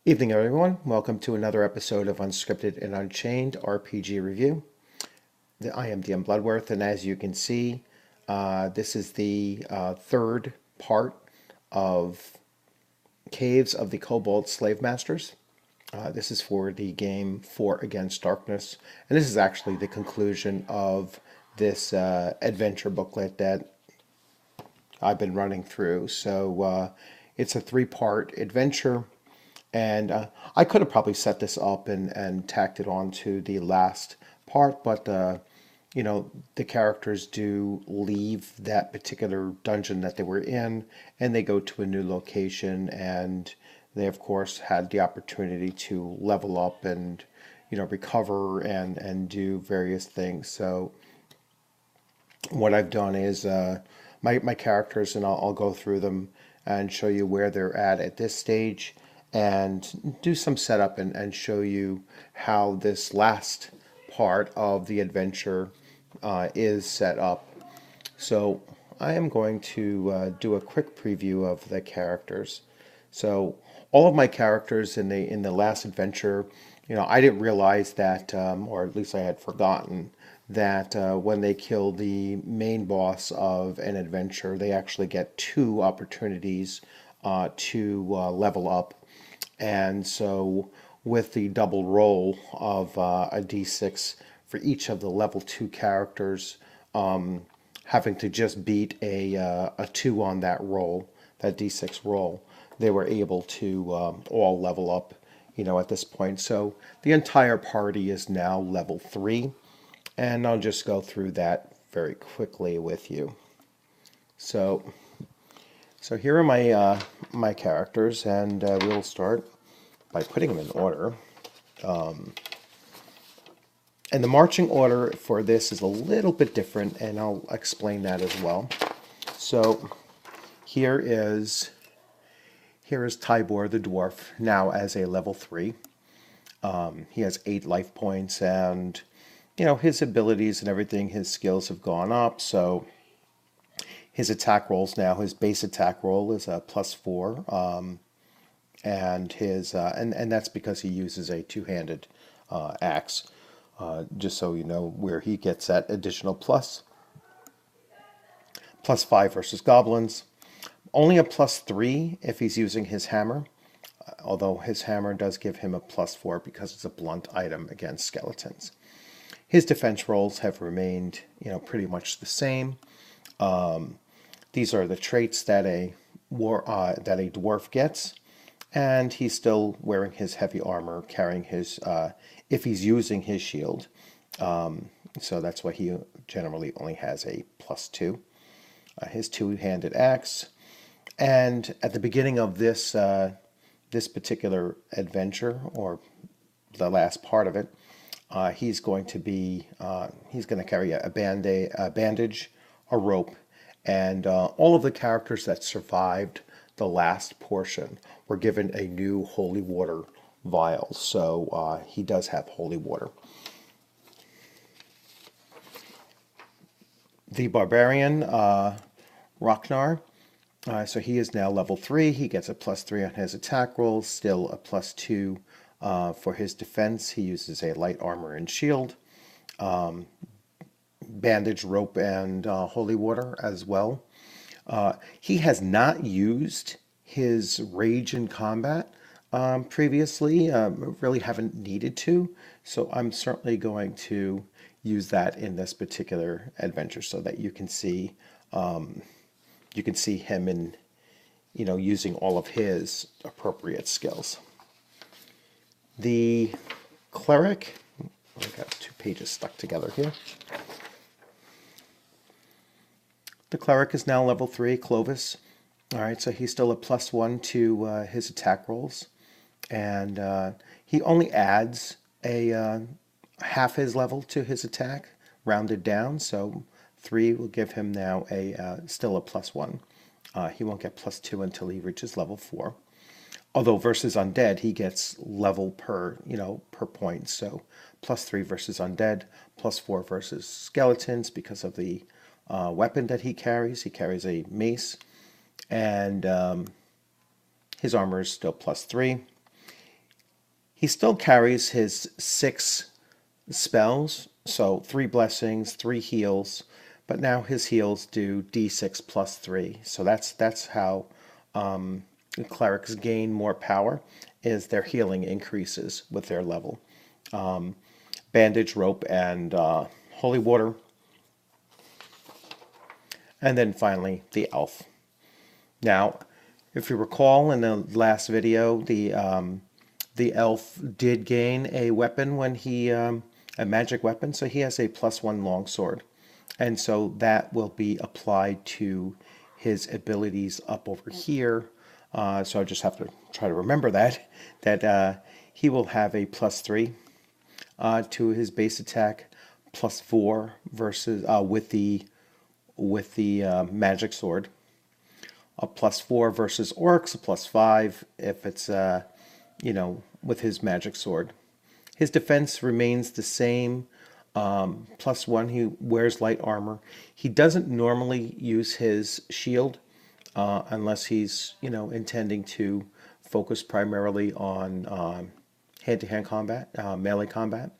Evening, everyone. Welcome to another episode of Unscripted and Unchained RPG Review. I am DM Bloodworth, and as you can see, this is the third part of Caves of the Kobold Slave-Masters. This is for the game Fort Against Darkness, and this is actually the conclusion of this adventure booklet that I've been running through. So it's a three-part adventure. And I could have probably set this up and tacked it on to the last part, but the characters do leave that particular dungeon that they were in, and they go to a new location, and they of course had the opportunity to level up and recover and do various things. So what I've done is my characters, and I'll go through them and show you where they're at this stage, and do some setup and show you how this last part of the adventure is set up. So I am going to do a quick preview of the characters. So all of my characters in the last adventure, I didn't realize that, or at least I had forgotten that when they kill the main boss of an adventure, they actually get two opportunities to level up. And so with the double roll of a d6 for each of the level 2 characters, having to just beat a 2 on that roll, that d6 roll, they were able to all level up, at this point. So the entire party is now level 3, and I'll just go through that very quickly with you. So here are my characters, and we'll start by putting them in order. And the marching order for this is a little bit different, and I'll explain that as well. So here is Tybor the dwarf, now as a level 3. He has 8 life points, and his abilities and everything, his skills have gone up. So his attack rolls now, his base attack roll is a +4, and his and that's because he uses a two-handed axe. Just so you know where he gets that additional +5 versus goblins. Only a +3 if he's using his hammer, although his hammer does give him a +4 because it's a blunt item against skeletons. His defense rolls have remained, pretty much the same. These are the traits that a dwarf gets, and he's still wearing his heavy armor, carrying his, if he's using his shield. So that's why he generally only has a +2. His two-handed axe, and at the beginning of this particular adventure, or the last part of it, he's going to carry a bandage, a rope, and all of the characters that survived the last portion were given a new holy water vial. So he does have holy water. The barbarian, Ragnar, so he is now level 3. He gets a +3 on his attack rolls, still a +2 for his defense. He uses a light armor and shield, bandage, rope, and holy water as well. He has not used his rage in combat previously, really haven't needed to, so I'm certainly going to use that in this particular adventure so that you can see him in using all of his appropriate skills. The cleric, I've got 2 pages stuck together here. The cleric is now level 3, Clovis. All right, so he's still a +1 to his attack rolls, and he only adds a half his level to his attack, rounded down. So 3 will give him now still a +1. He won't get +2 until he reaches level 4. Although versus undead, he gets level per point. So +3 versus undead, +4 versus skeletons because of the weapon that he carries. He carries a mace, and his armor is still +3. He still carries his 6 spells, so 3 blessings, 3 heals, but now his heals do d6 plus 3. So that's how the clerics gain more power, is their healing increases with their level. Bandage, rope, and holy water. And then finally, the elf. Now, if you recall in the last video, the elf did gain a weapon when he, a magic weapon, so he has a +1 longsword. And so that will be applied to his abilities up over here. So I just have to try to remember that he will have a +3 to his base attack, +4 versus with the magic sword, a +4 versus orcs, a +5 if it's with his magic sword. His defense remains the same, +1. He wears light armor. He doesn't normally use his shield unless he's intending to focus primarily on hand-to-hand combat, melee combat.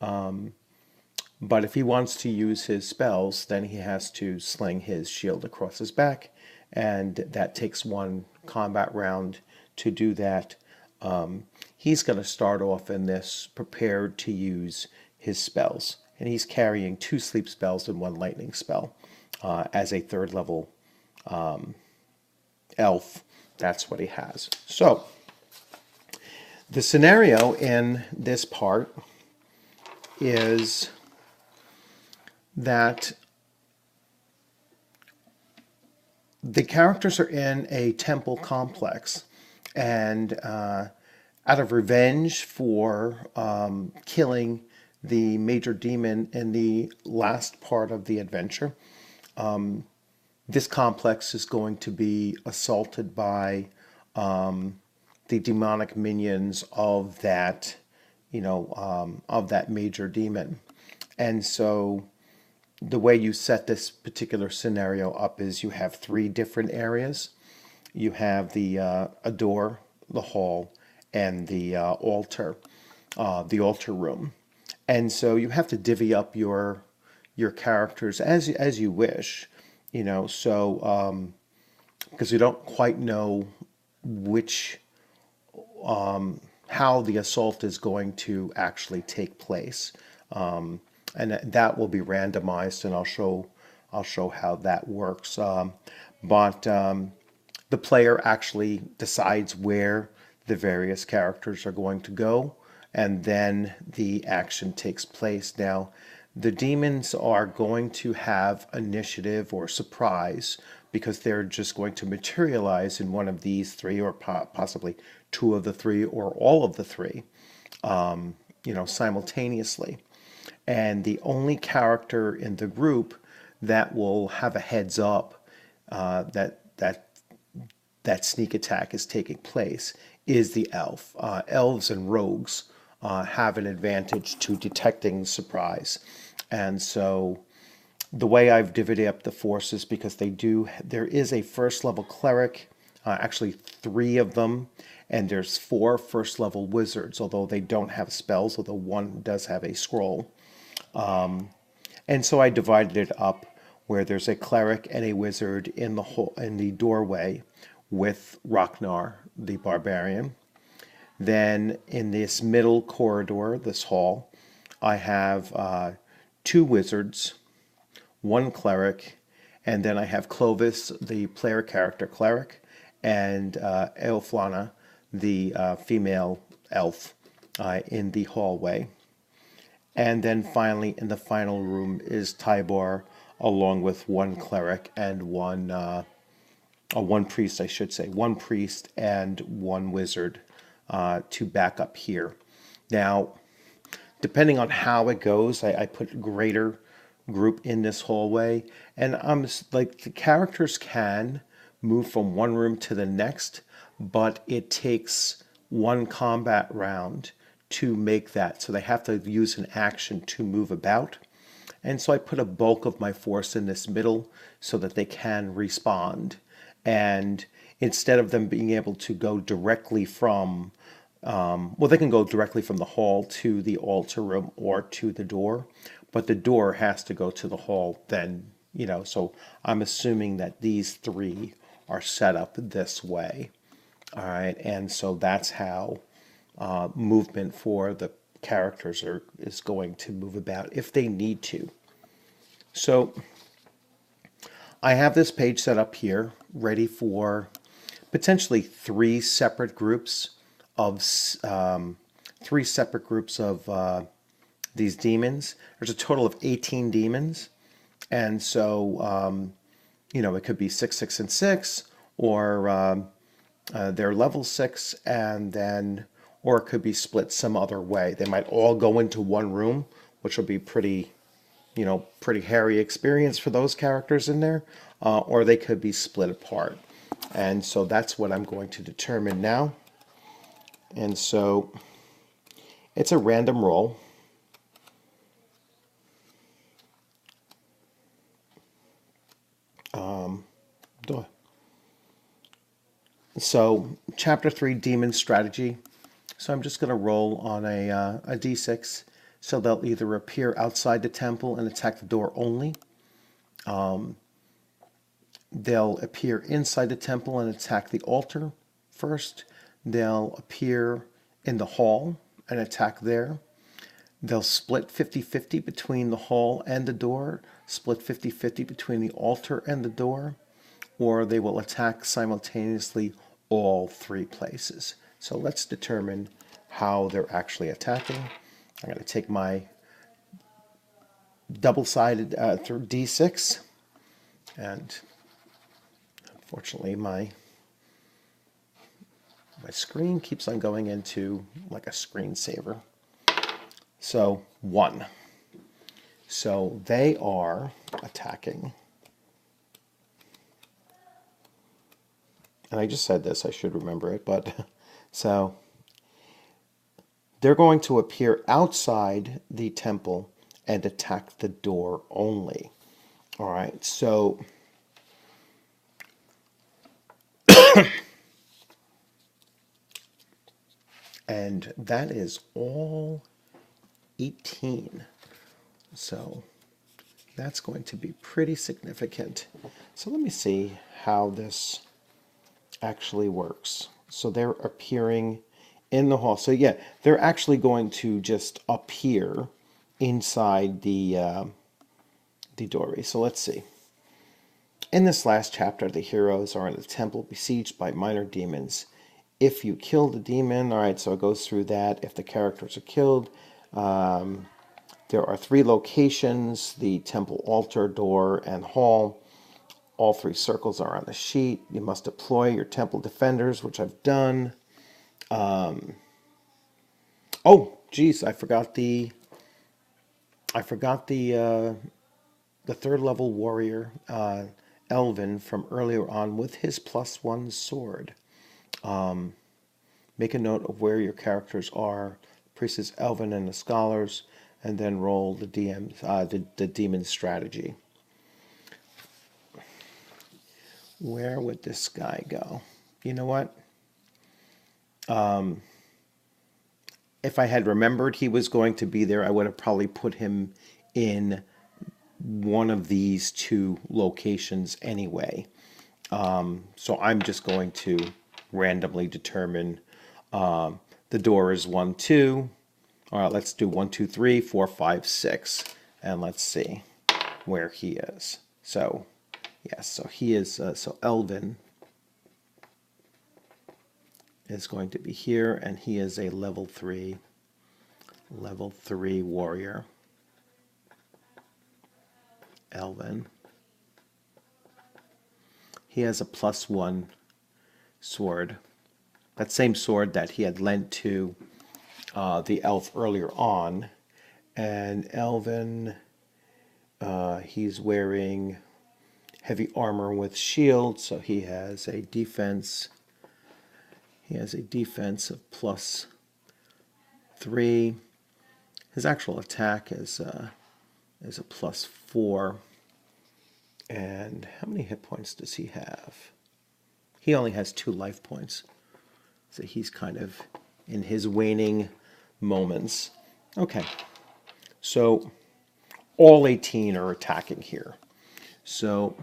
But if he wants to use his spells, then he has to sling his shield across his back, and that takes 1 combat round to do that. He's going to start off in this prepared to use his spells, and he's carrying 2 sleep spells and 1 lightning spell as a 3rd level elf. That's what he has. So the scenario in this part is that the characters are in a temple complex, and out of revenge for killing the major demon in the last part of the adventure, this complex is going to be assaulted by the demonic minions of that, of that major demon. And so the way you set this particular scenario up is you have 3 different areas. You have the a door, the hall, and the altar room. And so you have to divvy up your characters as you wish, so because you don't quite know which how the assault is going to actually take place. And that will be randomized, and I'll show how that works. But the player actually decides where the various characters are going to go, and then the action takes place. Now, the demons are going to have initiative or surprise because they're just going to materialize in one of these 3, or possibly 2 of the 3, or all of the 3, simultaneously. And the only character in the group that will have a heads up that sneak attack is taking place is the elf. Elves and rogues have an advantage to detecting surprise. And so the way I've divided up the forces, because there is a 1st level cleric, actually 3 of them, and there's 4 1st level wizards, although they don't have spells, although 1 does have a scroll. And so I divided it up where there's a cleric and a wizard in the doorway with Ragnar, the barbarian. Then in this middle corridor, this hall, I have 2 wizards, 1 cleric, and then I have Clovis, the player character cleric, and Eoflana, the female elf, in the hallway. And then finally, in the final room is Tybor, along with 1 cleric and 1 priest, I should say. 1 priest and 1 wizard to back up here. Now, depending on how it goes, I put greater group in this hallway. And the characters can move from one room to the next, but it takes 1 combat round to make that. So they have to use an action to move about. And so I put a bulk of my force in this middle so that they can respond. And instead of them being able to go directly from Well, they can go directly from the hall to the altar room or to the door, but the door has to go to the hall then, so I'm assuming that these three are set up this way. All right, and so that's how movement for the characters is going to move about if they need to. So I have this page set up here ready for potentially three separate groups of these demons. There's a total of 18 demons, and so it could be 6, 6, and 6, or they're level 6, and then, or it could be split some other way. They might all go into one room, which will be pretty hairy experience for those characters in there, or they could be split apart. And so that's what I'm going to determine now. And so it's a random roll. So Chapter 3, Demon Strategy. So I'm just going to roll on a d6. So they'll either appear outside the temple and attack the door only. They'll appear inside the temple and attack the altar first. They'll appear in the hall and attack there. They'll split 50-50 between the hall and the door, split 50-50 between the altar and the door, or they will attack simultaneously all three places. So let's determine how they're actually attacking. I'm going to take my double-sided D6, and unfortunately my screen keeps on going into like a screensaver. So 1. So they are attacking. And I just said this, I should remember it, but so they're going to appear outside the temple and attack the door only. All right, so and that is all 18. So that's going to be pretty significant. So let me see how this actually works. So they're appearing in the hall. So yeah, they're actually going to just appear inside the doorway. So let's see. In this last chapter, the heroes are in the temple besieged by minor demons. If you kill the demon, all right, so it goes through that. If the characters are killed, there are 3 locations: the temple, altar, door, and hall. All 3 circles are on the sheet. You must deploy your temple defenders, which I've done. Oh, geez, I forgot the 3rd level warrior, Elvin, from earlier on with his +1 sword. Make a note of where your characters are. Priest is Elvin and the scholars, and then roll the the demon strategy. Where would this guy go? You know what? If I had remembered he was going to be there, I would have probably put him in one of these 2 locations anyway. So I'm just going to randomly determine the door is 1, 2. All right, let's do 1, 2, 3, 4, 5, 6, and let's see where he is. So yes, so he is. So Elvin is going to be here, and he is a level 3 warrior. Elvin. He has a +1 sword. That same sword that he had lent to the elf earlier on. And Elvin, he's wearing heavy armor with shield, so he has a defense. He has a defense of +3. His actual attack is a +4. And how many hit points does he have? He only has 2 life points. So he's kind of in his waning moments. Okay, so all 18 are attacking here. So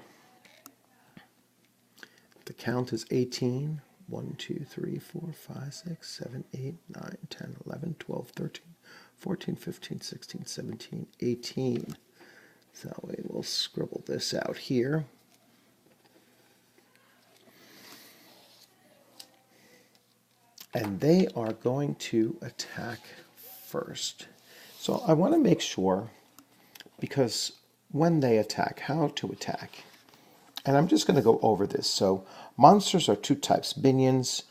the count is 18. 1, 2, 3, 4, 5, 6, 7, 8, 9, 10, 11, 12, 13, 14, 15, 16, 17, 18. So we will scribble this out here. And they are going to attack first. So I want to make sure, because when they attack, how to attack. And I'm just going to go over this. So monsters are two types: minions,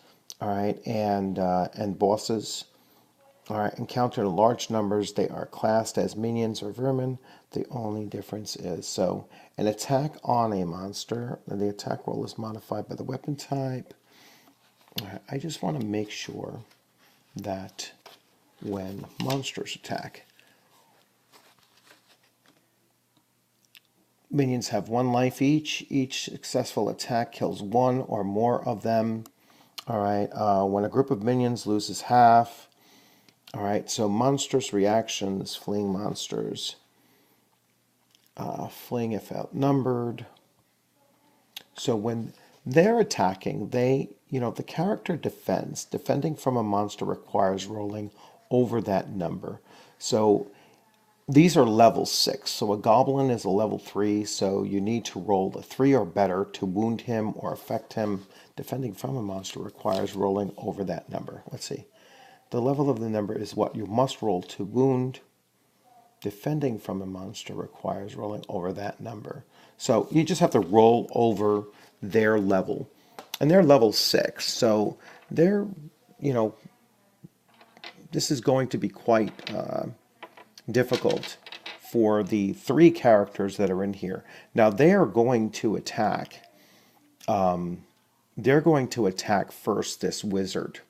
all right, and bosses. All right, encountered in large numbers, they are classed as minions or vermin. The only difference is, so an attack on a monster, the attack roll is modified by the weapon type. All right, I just want to make sure that when monsters attack, minions have 1 life each. Each successful attack kills 1 or more of them. All right, when a group of minions loses half. All right, so monstrous reactions, fleeing monsters. Fleeing if outnumbered. So when they're attacking, the character defends. Defending from a monster requires rolling over that number. So these are level 6. So a goblin is a level 3, so you need to roll a 3 or better to wound him or affect him. Defending from a monster requires rolling over that number. Let's see. The level of the number is what you must roll to wound. Defending from a monster requires rolling over that number. So you just have to roll over their level. And they're level 6. So they're, this is going to be quite difficult for the 3 characters that are in here. Now they are going to attack. They're going to attack first this wizard.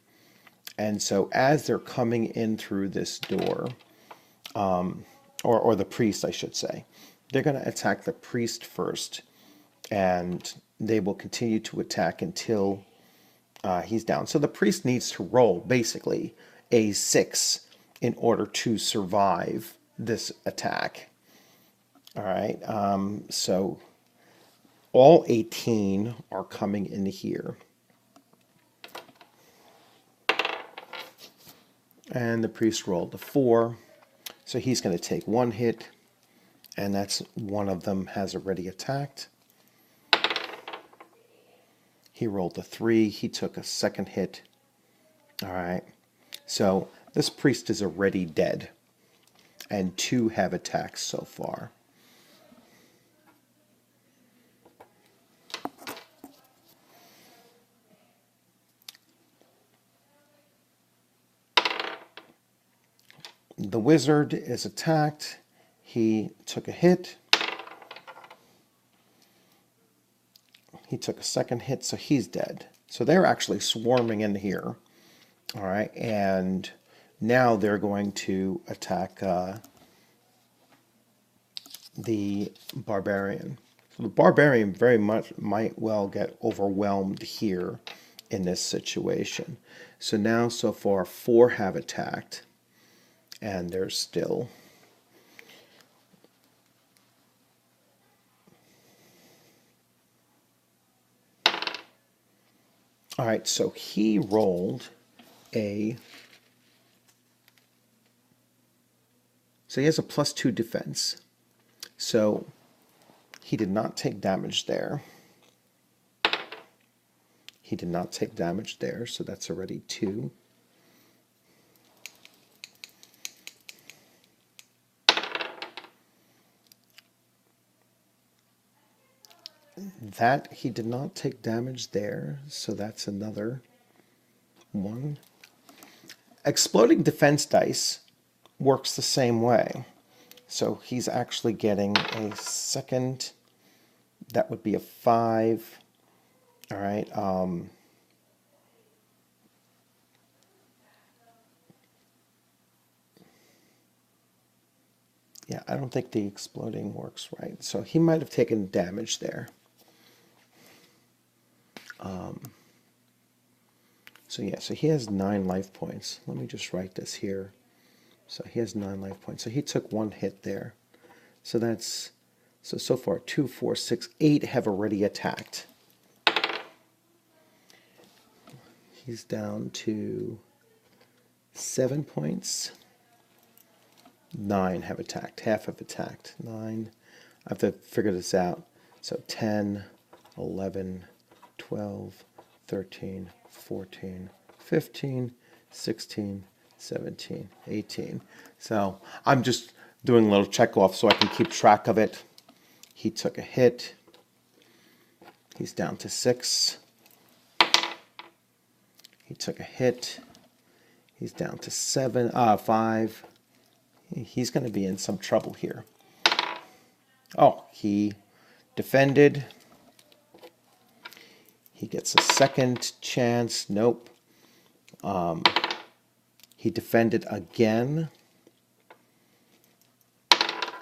And so as they're coming in through this door, or the priest, I should say, they're going to attack the priest first, and they will continue to attack until he's down. So the priest needs to roll basically a 6 in order to survive this attack. All right, so all 18 are coming in here. And the priest rolled a 4, so he's going to take 1 hit, and that's one of them has already attacked. He rolled a 3, he took a 2nd hit. All right, so this priest is already dead, and 2 have attacked so far. The wizard is attacked. He took a hit. He took a 2nd hit, so he's dead. So they're actually swarming in here. All right, and now they're going to attack the barbarian. So the barbarian very much might well get overwhelmed here in this situation. So now so far 4 have attacked. And there's still all right, so he rolled so he has a +2 defense. So he did not take damage there. He did not take damage there, so that's already 2. That he did not take damage there, so that's another 1. Exploding defense dice works the same way. So he's actually getting a 2nd. That would be a 5. All right. Yeah, I don't think the exploding works right. So he might have taken damage there. So yeah, so he has 9 life points. Let me just write this here. So he has 9 life points. So he took 1 hit there. So that's, so far 2, 4, 6, 8 have already attacked. He's down to 7 points. 9 have attacked. Half have attacked. 9. I have to figure this out. So 10, 11, 12, 13, 14, 15, 16, 17, 18. So I'm just doing a little check off so I can keep track of it. He took a hit. He's down to 6. He took a hit. He's down to 5. He's going to be in some trouble here. Oh, he defended. He gets a second chance. Nope. He defended again.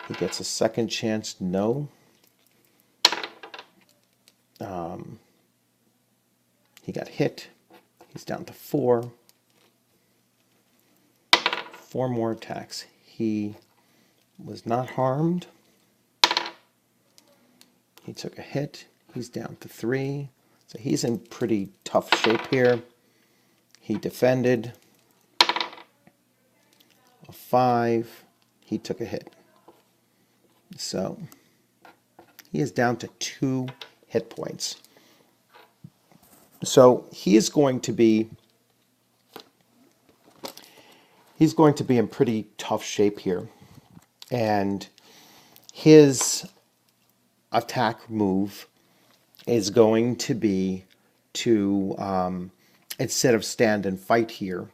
He gets a second chance. No. He got hit. He's down to 4. 4 more attacks. He was not harmed. He took a hit. He's down to 3. So he's in pretty tough shape here. He defended. A 5. He took a hit. So he is down to 2 hit points. So he is going to be in pretty tough shape here. And his attack move is going to be to, instead of stand and fight here,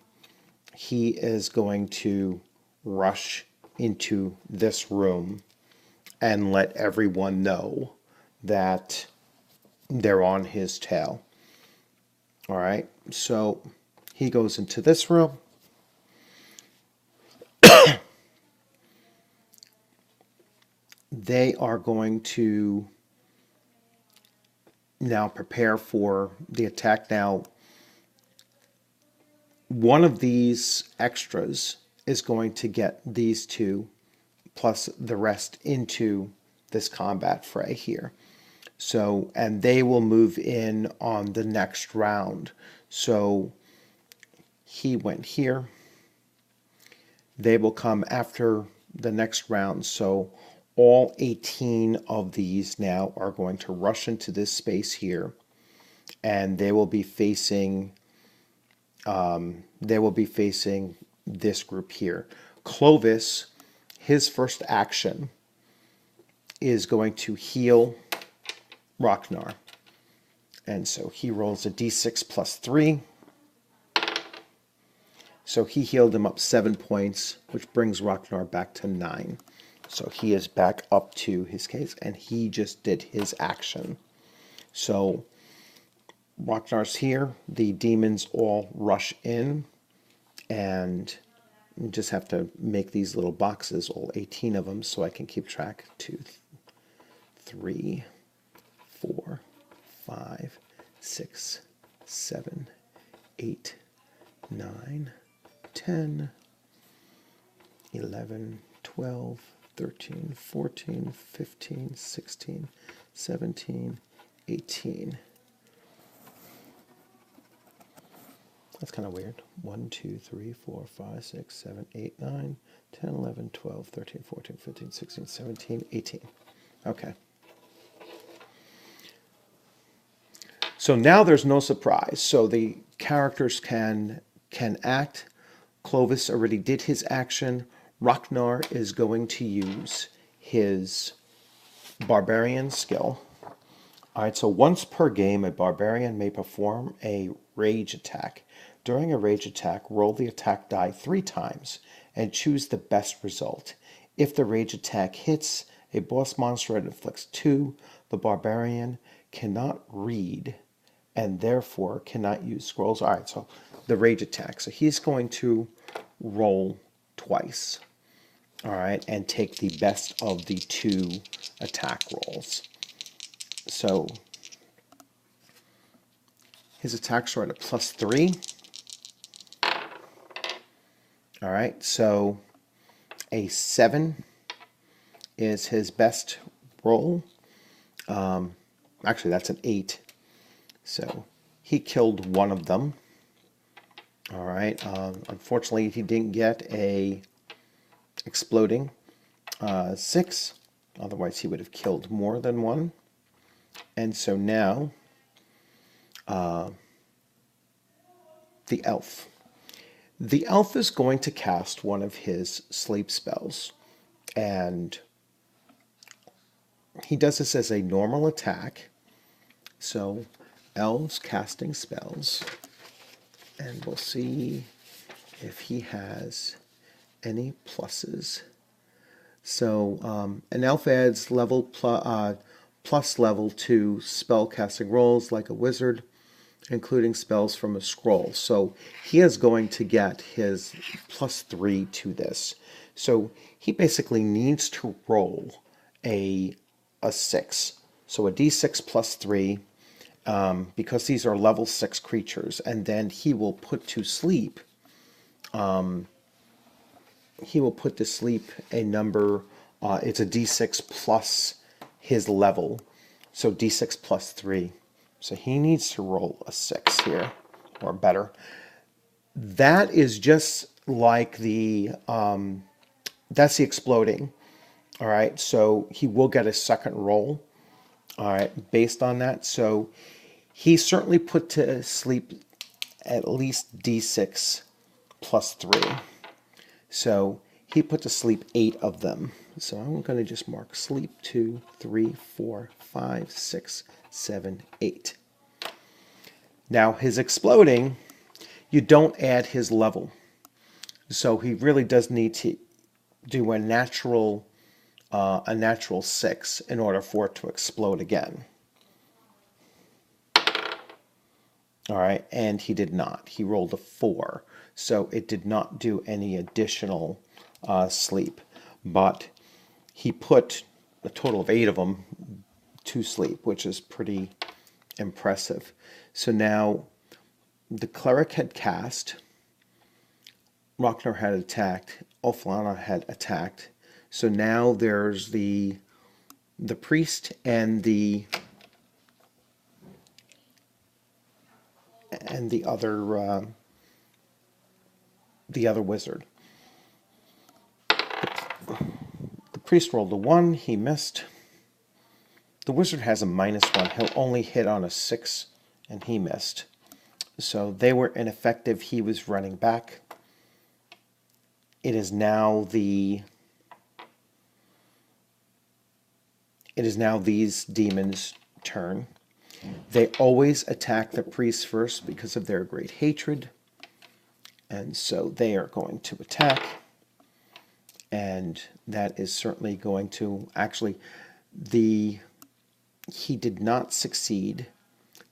he is going to rush into this room and let everyone know that they're on his tail. All right, so he goes into this room. They are going to now prepare for the attack. Now, one of these extras is going to get these 2 plus the rest into this combat fray here. So, and they will move in on the next round. So he went here. They will come after the next round. So all 18 of these now are going to rush into this space here, and they will be facing this group here. Clovis, his first action is going to heal Ragnar. And so he rolls a d6 plus 3. So he healed him up 7 points, which brings Ragnar back to 9. So he is back up to his case, and he just did his action. So Ragnar's here. The demons all rush in, and you just have to make these little boxes, all 18 of them, so I can keep track. 2, 3, 4, 5, 6, 7, 8, 9, 10, 11, 12, 13, 14, 15, 16, 17, 18. That's kind of weird. 1, 2, 3, 4, 5, 6, 7, 8, 9, 10, 11, 12, 13, 14, 15, 16, 17, 18. Okay. So now there's no surprise. So the characters can act. Clovis already did his action. Ragnar is going to use his barbarian skill. All right, so once per game, a barbarian may perform a rage attack. During a rage attack, roll the attack die 3 times and choose the best result. If the rage attack hits a boss monster and inflicts 2, the barbarian cannot read and therefore cannot use scrolls. All right, so the rage attack. So he's going to roll twice. All right, and take the best of the 2 attack rolls. So his attacks are at a +3. All right, so a 7 is his best roll. Actually, that's an 8. So he killed one of them. All right. Unfortunately, he didn't get a exploding 6. Otherwise, he would have killed more than one. And so now, the elf. The elf is going to cast one of his sleep spells. And he does this as a normal attack. So, elves casting spells. And we'll see if he has any pluses. So an elf adds level plus level to spell casting rolls like a wizard, including spells from a scroll. So he is going to get his +3 to this. So he basically needs to roll a 6. So a d6 +3, because these are level 6 creatures, and then he will put to sleep a number, it's a d6 plus his level, so d6 +3. So he needs to roll a 6 here, or better. That is just like that's the exploding. All right, so he will get a second roll, all right, based on that. So he certainly put to sleep at least d6 +3. So he put to sleep 8 of them. So I'm going to just mark sleep 2, 3, 4, 5, 6, 7, 8. Now his exploding, you don't add his level. So he really does need to do a natural 6 in order for it to explode again. All right, and he did not. He rolled a 4, so it did not do any additional sleep. But he put a total of 8 of them to sleep, which is pretty impressive. So now the cleric had cast, Rockner had attacked, Olflana had attacked. So now there's the priest and the other wizard. The priest rolled a 1, he missed. The wizard has a -1. He'll only hit on a 6, and he missed. So they were ineffective. He was running back. It is now these demons' turn. They always attack the priest first because of their great hatred. And so they are going to attack. And that is certainly going to, actually, he did not succeed.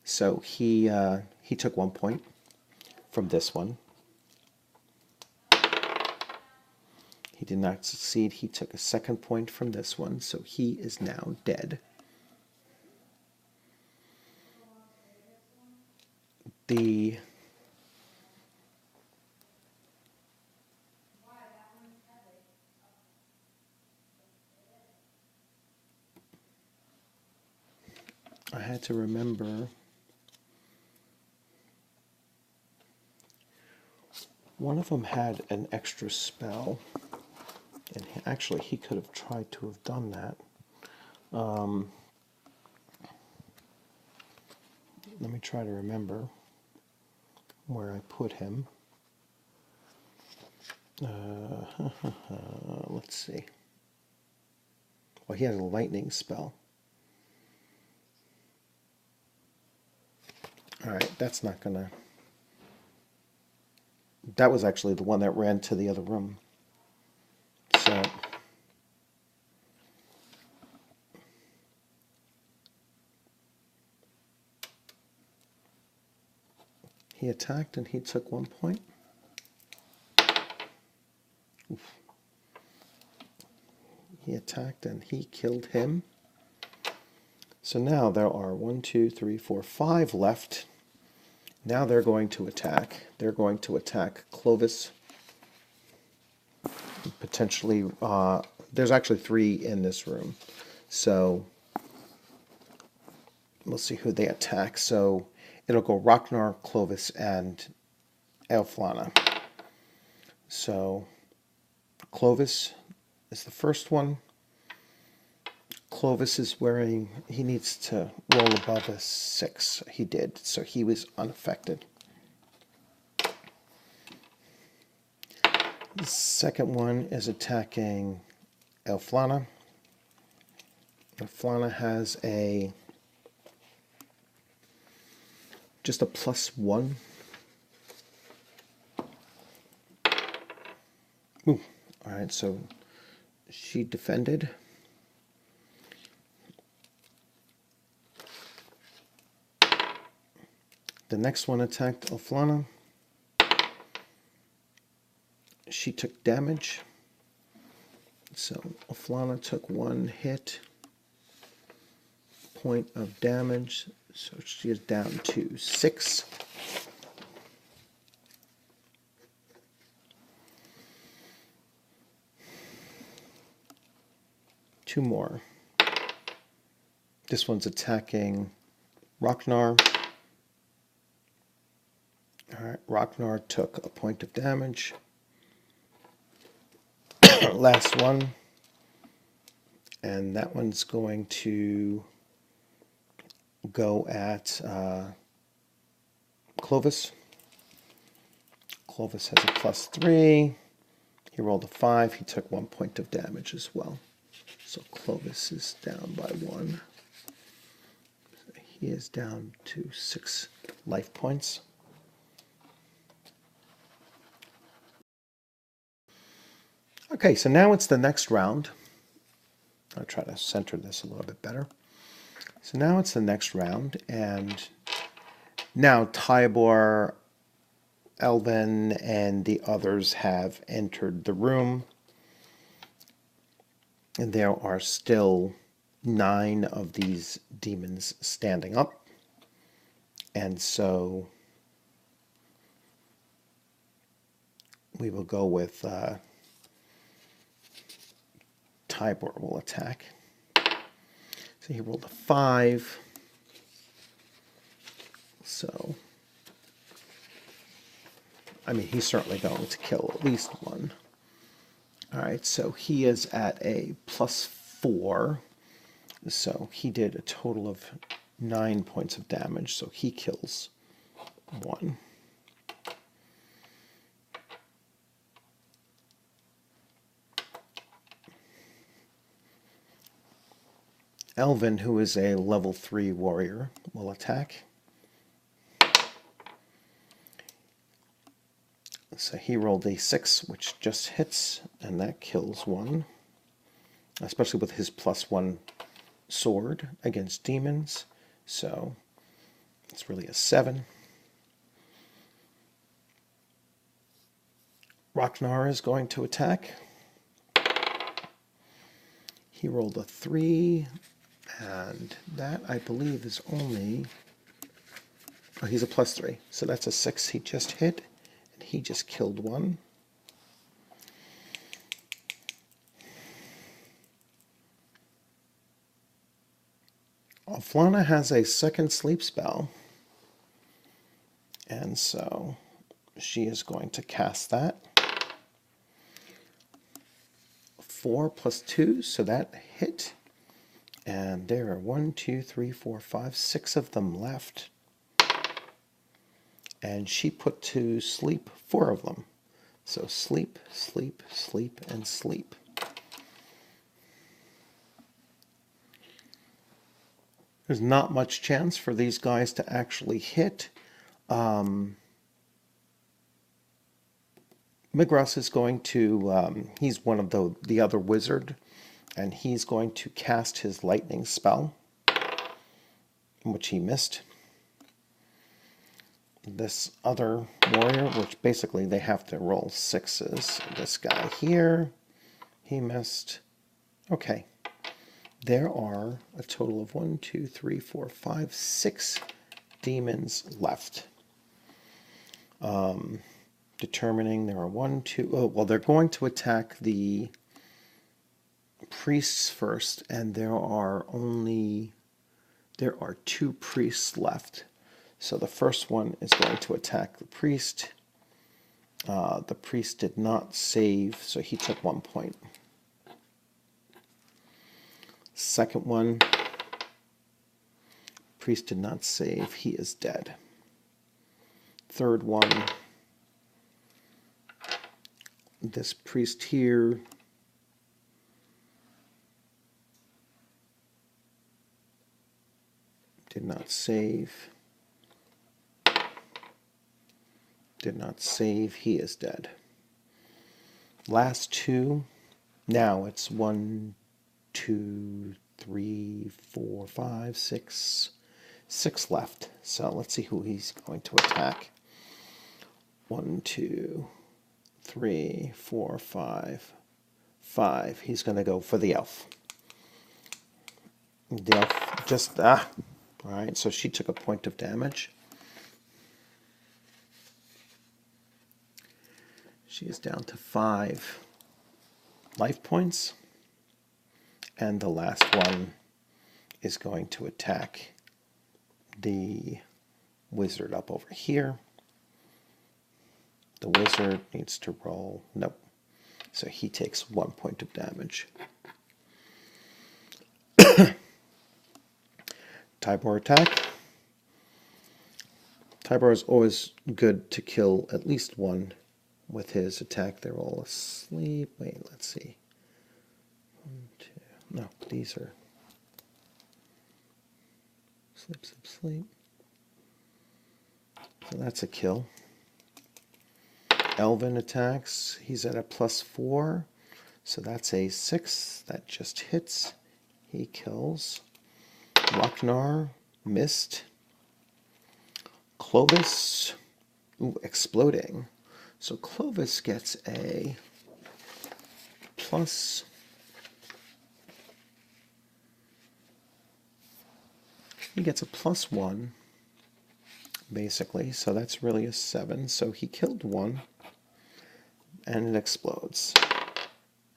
So he took 1 point from this one. He did not succeed. He took a 2nd point from this one. So he is now dead. I had to remember one of them had an extra spell, and actually he could have tried to have done that. Let me try to remember where I put him. Let's see. Well, he has a lightning spell. All right, that's not gonna... That was actually the one that ran to the other room. So... he attacked and he took 1 point. Oof. He attacked and he killed him. So now there are 1, 2, 3, 4, 5 left. Now they're going to attack. They're going to attack Clovis. Potentially, there's actually 3 in this room. So we'll see who they attack. So it'll go Ragnar, Clovis, and Elflana. So Clovis is the first one. Clovis is wearing, he needs to roll above a 6. He did, so he was unaffected. The second one is attacking Elflana. Elflana has just a +1. Ooh, all right, so she defended. The next one attacked Elflana. She took damage. So Elflana took 1 hit point of damage. So she is down to 6. Two more. This one's attacking Ragnar. All right, Ragnar took a point of damage. Last one. And that one's going to go at Clovis. Clovis has a +3. He rolled a 5. He took 1 point of damage as well. So Clovis is down by 1. He is down to 6 life points. Okay, so now it's the next round. I'll try to center this a little bit better. So now it's the next round, and now Tybor, Elven, and the others have entered the room. And there are still 9 of these demons standing up. And so we will go with Tybor will attack. So he rolled a 5. So, I mean, he's certainly going to kill at least one. All right, so he is at a +4. So he did a total of 9 points of damage. So he kills 1. Elvin, who is a level 3 warrior, will attack. So he rolled a 6, which just hits, and that kills 1. Especially with his +1 sword against demons. So it's really a 7. Ragnar is going to attack. He rolled a 3. And that, I believe, is only... Oh, he's a +3. So that's a 6 he just hit. And he just killed 1. Elflana has a second sleep spell. And so she is going to cast that. 4 + 2, so that hit. And there are 1, 2, 3, 4, 5, 6 of them left. And she put to sleep 4 of them. So sleep, sleep, sleep, and sleep. There's not much chance for these guys to actually hit. Migras is going to, he's one of the other wizard, and he's going to cast his lightning spell, which he missed. This other warrior, which basically they have to roll 6s. This guy here, he missed. Okay. There are a total of 1, 2, 3, 4, 5, 6 demons left. determining there are one, two, oh, well, they're going to attack the priests first, and there are two priests left. So the first one is going to attack the priest. The priest did not save, so he took 1 point. Second one, priest did not save, he is dead. Third one, this priest here did not save. Did not save, he is dead. Last two, now it's 1, 2, 3, 4, 5, 6. 6 left. So let's see who he's going to attack. 1, 2, 3, 4, 5. 5. He's going to go for the elf. The elf just, Alright, so she took a point of damage. She is down to 5 life points. And the last one is going to attack the wizard up over here. The wizard needs to roll. Nope. So he takes 1 point of damage. Tybor attack. Tybor is always good to kill at least one with his attack. They're all asleep. Wait, let's see. 1, 2. No, these are sleep, sleep, sleep. So that's a kill. Elven attacks. He's at a +4. So that's a 6. That just hits. He kills. Lochnar missed. Clovis. Ooh, exploding. So Clovis gets a plus. He gets a +1, basically. So that's really a 7. So he killed one, and it explodes.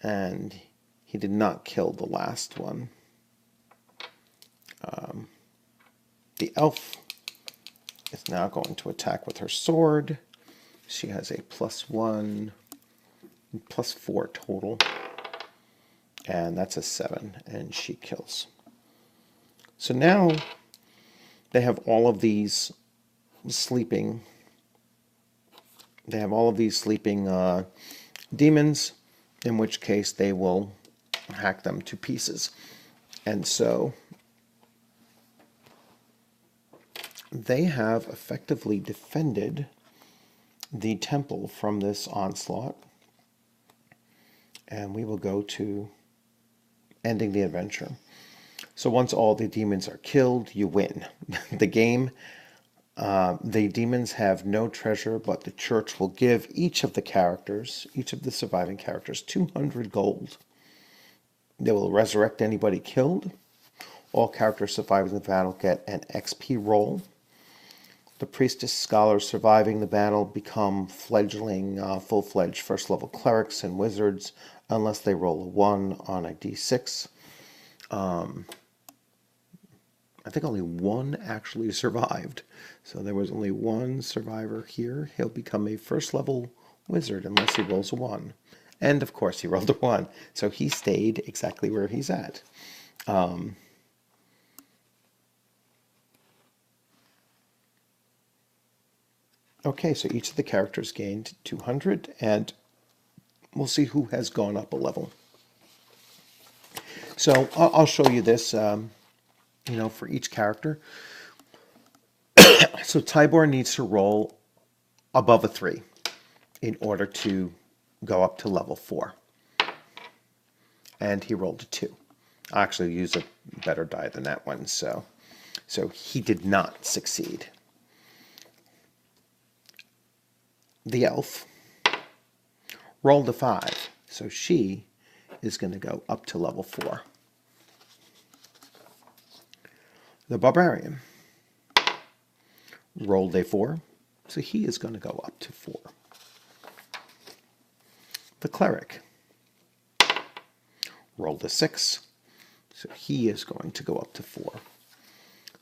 And he did not kill the last one. The elf is now going to attack with her sword. She has a +1, +4 total. And that's a 7, and she kills. So now they have all of these sleeping. They have all of these sleeping demons, in which case they will hack them to pieces. And so they have effectively defended the temple from this onslaught. And we will go to ending the adventure. So once all the demons are killed, you win the game. The demons have no treasure, but the church will give each of the characters, each of the surviving characters, 200 gold. They will resurrect anybody killed. All characters surviving the battle get an XP roll. The priestess scholars surviving the battle become fledgling, full-fledged first-level clerics and wizards, unless they roll a 1 on a d6. I think only one actually survived. So there was only one survivor here. He'll become a first-level wizard unless he rolls a 1. And, of course, he rolled a 1. So he stayed exactly where he's at. Okay, so each of the characters gained 200, and we'll see who has gone up a level. So I'll show you this, for each character. So Tybor needs to roll above a 3 in order to go up to level 4. And he rolled a 2. I actually used a better die than that one, so he did not succeed. The elf rolled a 5, so she is going to go up to level 4. The barbarian rolled a 4, so he is going to go up to 4. the cleric. Roll the 6. So he is going to go up to 4.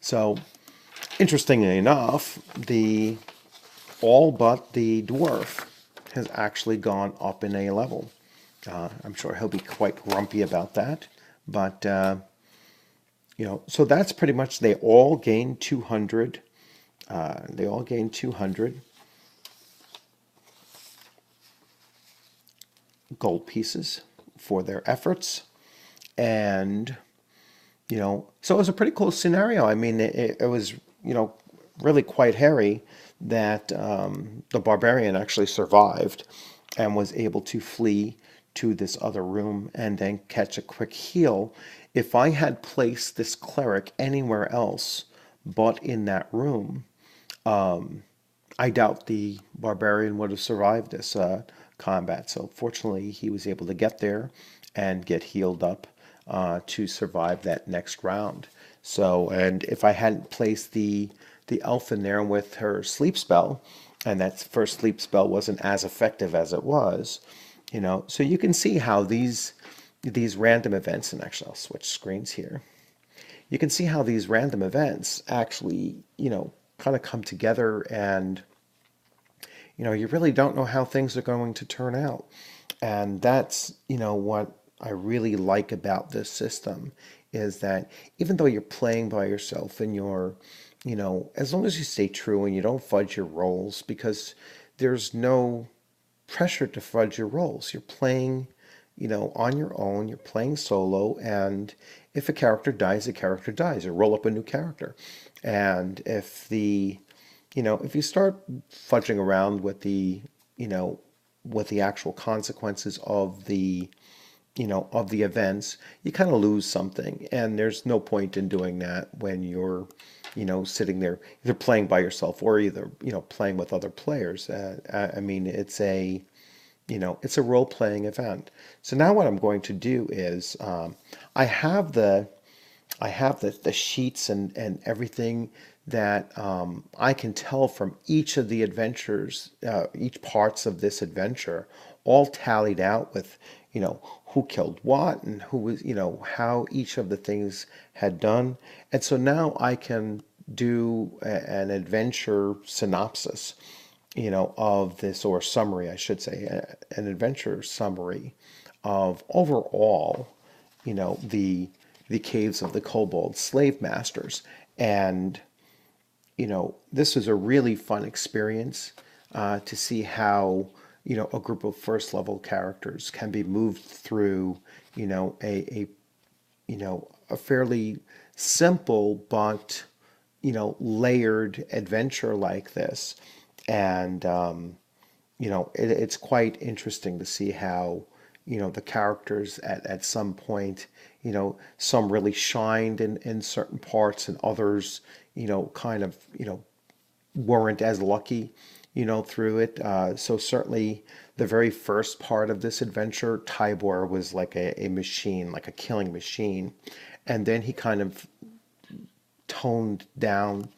So, interestingly enough, all but the dwarf has actually gone up in a level. I'm sure he'll be quite grumpy about that, but so that's pretty much, they all gain 200. They all gain 200 gold pieces for their efforts, and so it was a pretty cool scenario. I mean, it was really quite hairy that the barbarian actually survived and was able to flee to this other room and then catch a quick heal. If I had placed this cleric anywhere else but in that room, I doubt the barbarian would have survived this combat. So fortunately, he was able to get there and get healed up to survive that next round. So, and if I hadn't placed the elf in there with her sleep spell, and that first sleep spell wasn't as effective as it was, so you can see how these random events, and actually I'll switch screens here. You can see how these random events actually, kind of come together, and you really don't know how things are going to turn out. And that's, what I really like about this system, is that even though you're playing by yourself and you're, as long as you stay true and you don't fudge your rolls, because there's no pressure to fudge your rolls. You're playing, on your own, you're playing solo, and if a character dies, a character dies. You roll up a new character. And if if you start fudging around with the actual consequences of the events, you kind of lose something. And there's no point in doing that when you're, sitting there either playing by yourself or either, playing with other players. I mean, it's a role-playing event. So now what I'm going to do is, I have the sheets and everything that I can tell from each of the adventures, each parts of this adventure, all tallied out with, who killed what and who was, how each of the things had done. And so now I can do an adventure synopsis, of this, or summary, I should say, an adventure summary of overall, the caves of the Kobold Slave-Masters. And this was a really fun experience to see how a group of first level characters can be moved through a fairly simple but layered adventure like this. And it's quite interesting to see how the characters at some point, some really shined in certain parts, and others kind of weren't as lucky through it. So certainly the very first part of this adventure, Tybor was like a machine, like a killing machine, and then he kind of toned down,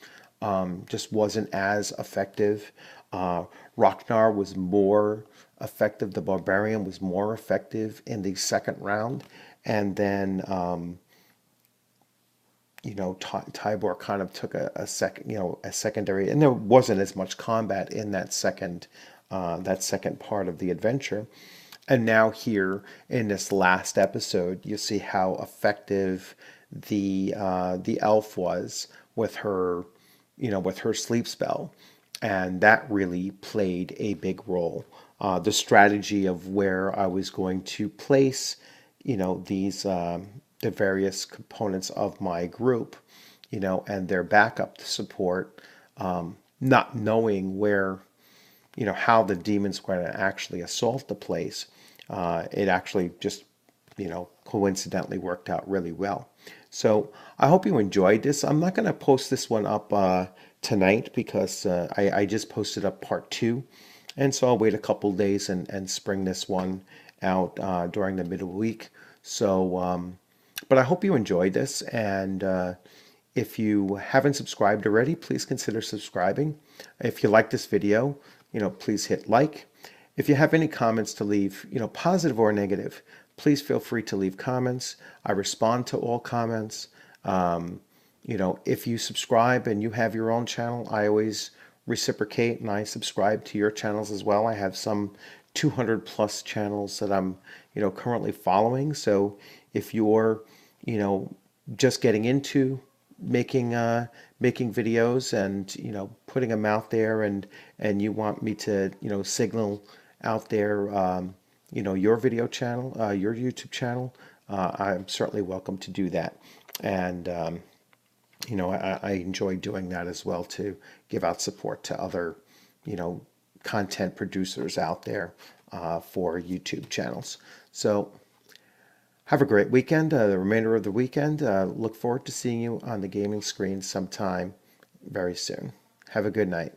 just wasn't as effective. Ragnar was more effective. The barbarian was more effective in the second round, and then Tybor kind of took a secondary, and there wasn't as much combat in that second part of the adventure. And now here in this last episode, you see how effective the elf was with her sleep spell, and that really played a big role. The strategy of where I was going to place, these the various components of my group, and their backup support, not knowing where, how the demons were going to actually assault the place. It actually just, coincidentally worked out really well. So I hope you enjoyed this. I'm not going to post this one up tonight because I just posted up part 2. And so I'll wait a couple days and spring this one out during the middle week. So, but I hope you enjoyed this. And if you haven't subscribed already, please consider subscribing. If you like this video, please hit like. If you have any comments to leave, positive or negative, please feel free to leave comments. I respond to all comments. If you subscribe and you have your own channel, I always reciprocate and I subscribe to your channels as well. I have some 200 plus channels that I'm, currently following. So if you're, just getting into making videos and putting them out there, and you want me to signal out there your video channel, your YouTube channel, I'm certainly welcome to do that. And I enjoy doing that as well, to give out support to other content producers out there for YouTube channels. So have a great weekend, the remainder of the weekend. Look forward to seeing you on the gaming screen sometime very soon. Have a good night.